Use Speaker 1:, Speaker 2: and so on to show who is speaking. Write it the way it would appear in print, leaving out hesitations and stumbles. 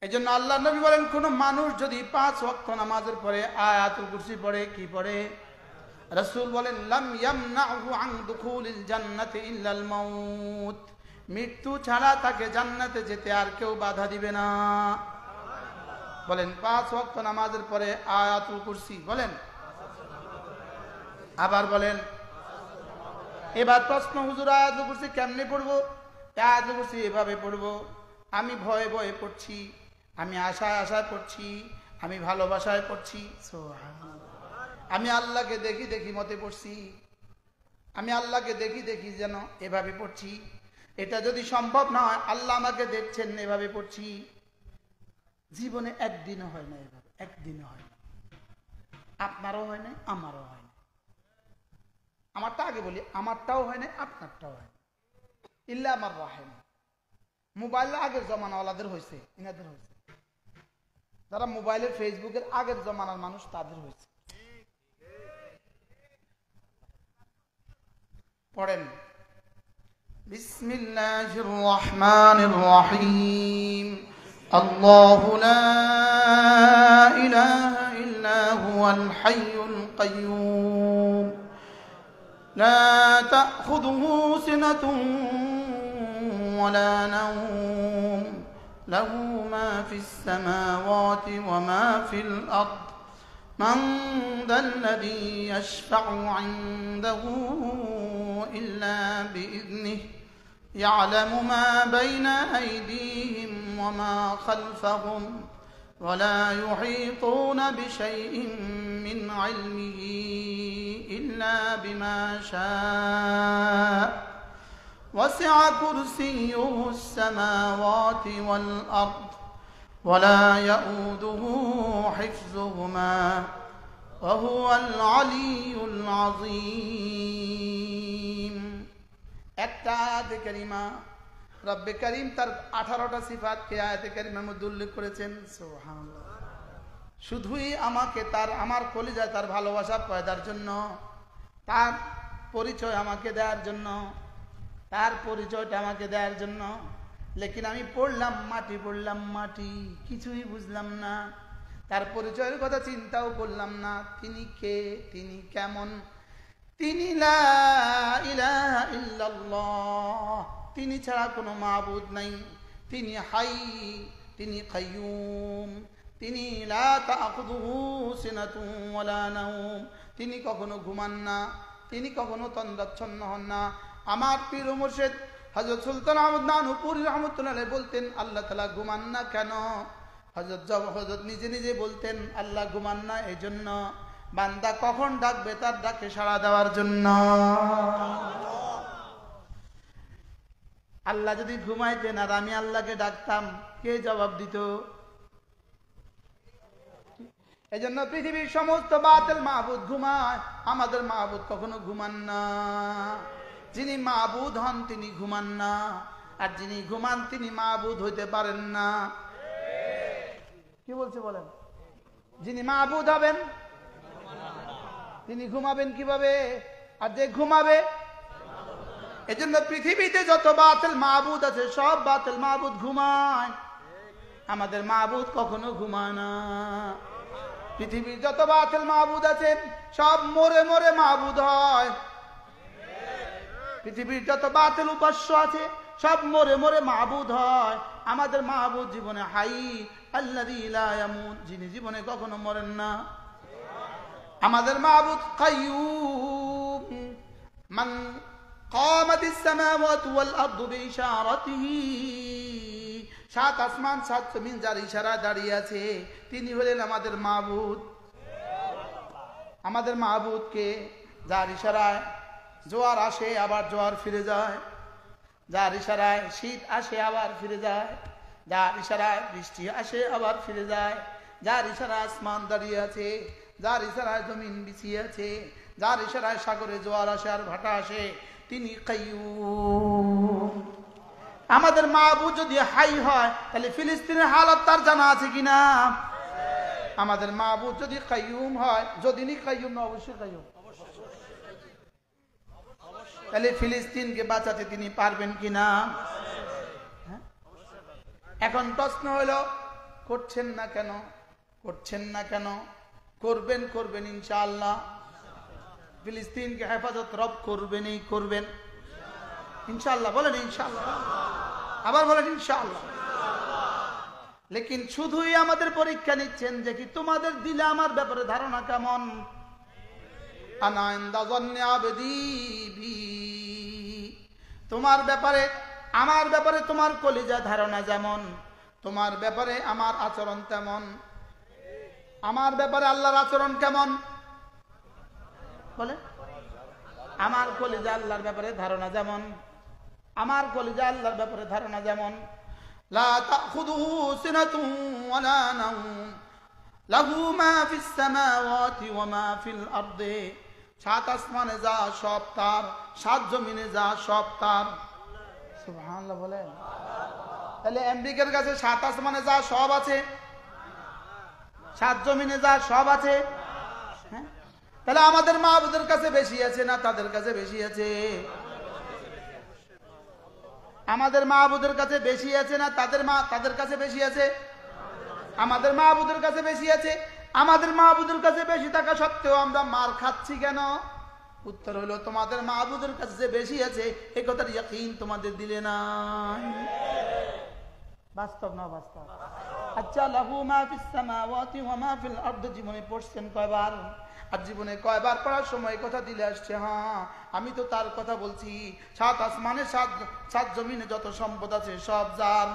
Speaker 1: এজন্য আল্লাহ নবী বলেন, কোন মানুষ যদি 5 ওয়াক্ত নামাজের পরে আয়াতুল কুরসি পড়ে, কি পড়ে? রাসূল বলেন, লাম ইয়ামনাহু আন দুখুলিল জান্নাতি ইল্লাল মাউত, মৃত্যু ছাড়া তাকে জান্নাতে যেতে আর কেউ বাধা দিবে না। বলেন 5 ওয়াক্ত নামাজের পরে আয়াতুল কুরসি বলেন। আবার বলেন। এবার প্রশ্ন, হুজুর আয়াতুল কুরসি কেমনে পড়বো? আয়াতুল কুরসি এভাবে পড়বো, আমি ভয়ে ভয়ে পড়ছি, আমি আশায় আশায় পড়ছি, আমি ভালোবাসায় পড়ছি, আমি আল্লাহকে দেখি দেখি মতে পড়ছি, আমি আল্লাহকে দেখি দেখি যেন এভাবে পড়ছি। এটা যদি সম্ভব না হয়, আল্লাহ আমাকে দেখছেন এভাবে পড়ছি। জীবনে একদিনও হয় না এভাবে, একদিনও হয় না। আপনারও হয় না, আমারও হয় না। আমারটা আগে বলি, আমারটাও হয় না, আপনারটাও হয় না। ইল্লা আমার রাহেম। মোবাইল আগের জমানাওয়ালাদের হয়েছে, ইনাদের হয়েছে। যারা মোবাইলের ফেসবুকের আগের জমানার মানুষ, তাদের হয়েছে। পড়েন, বিসমিল্লাহির রহমানির রহিম। আল্লাহু লা ইলাহা ইল্লা হুয়াল হাইয়ুল কাইয়্যুম লা তাখুযুহু সিনাতুন ওয়ালা নাওম লাহু মা ফিস সামাওয়াতি ওয়া মা ফিল আরদ من ذا الذي يشفع عنده إلا بإذنه يعلم ما بين أيديهم وما خلفهم ولا يحيطون بشيء من علمه إلا بما شاء وسع كرسيه السماوات والأرض ولا يؤوده حفظهما وهو العلي العظيم। একটা আয়াতে কারিমা রব্বে করিম তার 18টা সিফাতকে আয়াতে কারিমার মধ্যে উল্লেখ করেছেন। সুবহানাল্লাহ। শুধুই আমাকে আমার কলিজায় তার ভালোবাসা পয়দার জন্য, তার পরিচয় আমাকে দেওয়ার জন্য, তার পরিচয়টা আমাকে দেওয়ার জন্য। লেকিন আমি পড়লাম মাটি, কিছুই বুঝলাম না। তার পরিচয়ের কথা চিন্তাও করলাম না। তিনি কে, তিনি কেমন, তিনি লা ইলাহা ইল্লাল্লাহ, তিনি ছাড়া কোনো মাবুদ নাই। তিনি হাই, তিনি কাইয়ুম, তিনি লা তাখুযুহু সিনাতুন ওয়ালা নাওম, তিনি কখনো ঘুমান না, তিনি কখনো তন্দ্রাচ্ছন্ন হন না। আমার পীর ও মুর্শিদ হযরত সুলতান আহমদ নানুপুরি রাহমাতুল্লাহ আলাইহি বলতেন, আল্লাহ তাআলা ঘুমান না কেন? হযরত নিজে নিজে বলতেন, আল্লাহ ঘুমান না এজন্য বান্দা কখন ডাকবে তার ডাকে সাড়া দেওয়ার জন্য। আল্লাহ যদি ঘুমাইতেন আর আমি আল্লাহকে ডাকতাম, কে জবাব দিত? এজন্য পৃথিবীর সমস্ত বাতিল মাবুদ ঘুমায়, আমাদের মাবুদ কখনো ঘুমান না। যিনি মাবুদ হন তিনি ঘুমান না, আর যিনি ঘুমান তিনি মাবুদ হইতে পারেন না। কি বলছে বলেন? যিনি মাবুদ হবেন তিনি ঘুমাবেন কিভাবে? আর যে ঘুমাবে, এজন্য পৃথিবীতে যত বাতিল মাবুদ আছে সব বাতিল মাবুদ ঘুমায়, আমাদের মাবুদ কখনো ঘুমায় না। পৃথিবীর যত বাতিল মাবুদ আছে সব মরে মরে মাবুদ হয়। পৃথিবীর যত বাতিল উপাস্য আছে সব মরে মরে মাবুদ হয়। আমাদের মাবুদ জীবনে হাই, আল্লাযী লা ইয়ামুত, যিনি জীবনে কখনো মরেন না। আমাদের মাবুদ কাইয়ুম, মান কামাতিস সামাওয়াতু ওয়াল আরদু বিইশারাতিহি, সাত আসমান সাত জমিন যার ইশারায় দাঁড়িয়ে আছে তিনি হলেন আমাদের মাবুদ। আমাদের মাবুদকে যার ইশারায় জোয়ার আসে আবার জোয়ার ফিরে যায়, যার ইশারায় শীত আসে আবার ফিরে যায়, যার ইশারায় বৃষ্টি আসে আবার ফিরে যায়, যার ইশারায় আসমান দাঁড়িয়ে আছে, যার ইশারায় জমিন বিছিয়ে আছে, যার ইশারায় সাগরে জোয়ার আসে আর ভাটা আসে, তিনি কাইয়ুম। আমাদের মাবুদ যদি হাই হয় তাহলে ফিলিস্তিনের হালত তার জানা আছে কিনা? আমাদের মাবুদ যদি কাইয়ুম হয়, যদি নি কাইয়ুম না অবশ্যই কাইয়ুম, তাহলে ফিলিস্তিনকে বাঁচাতে তিনি পারবেন কিনা? এখন প্রশ্ন হলো, করছেন না কেন? করছেন না কেন? করবেন, করবেন ইনশাআল্লাহ। ফিলিস্তিনকে হেফাজত রব করবেনই করবেন ইনশাআল্লাহ। বলেন ইনশাআল্লাহ, আবার বলেন ইনশাআল্লাহ। লেকিন শুধুই আমাদের পরীক্ষা নিচ্ছেন যে কি তোমাদের দিলে আমার ব্যাপারে ধারণা কেমন। আনা ইনদা যন্নি আবদি বি, তোমার ব্যাপারে আমার ব্যাপারে তোমার কলিজা ধারণা যেমন, তোমার ব্যাপারে আমার আচরণ তেমন। আমার ব্যাপারে আল্লাহর আচরণ কেমন? বলে আমার কলিজা আল্লাহর ব্যাপারে ধারণা যেমন, আমার কলিজা আল্লাহর ব্যাপারে ধারণা যেমন। লা তাখুযুহু সিনাতুন ওয়ালা নাওম লাহু মা ফিস সামাওয়াতি ওয়া মা ফিল আরদি, সাত আসমানে যা সব তার, সাত জমিনে যা সব তার। সুবহানাল্লাহ বলেন। তাহলে আমেরিকার কাছে সাত আসমানে যা সব আছে, সাত জমিনে যা সব আছে, হ্যাঁ? তাহলে আমাদের মাহবুদের কাছে বেশি আছে না তাদের কাছে বেশি আছে? আমাদের মাহবুদের কাছে বেশি আছে না তাদের কাছে বেশি আছে? আমাদের মাহবুদের কাছে বেশি আছে। আমাদের মাহবুদের কাছে বেশি থাকা সত্ত্বেও আমরা মার খাচ্ছি কেন? উত্তর হলো তোমাদের মাহবুদের কাছে যে বেশি আছে এই কথার ইয়াকিন তোমাদের দিলে না। বাস্তব না বাস্তব? আচ্ছা, লাহু মা ফিস সামাওয়াতি ওয়া মা ফিল আরদি জীবনে পড়ছেন কয়বার? আর জীবনে কয়বার পড়ার সময় কথা দিলে আসছে? হ্যাঁ, আমি তো তার কথা বলছি। সাত আসমানে সাত জমিনে যত সম্পদ আছে সব যার।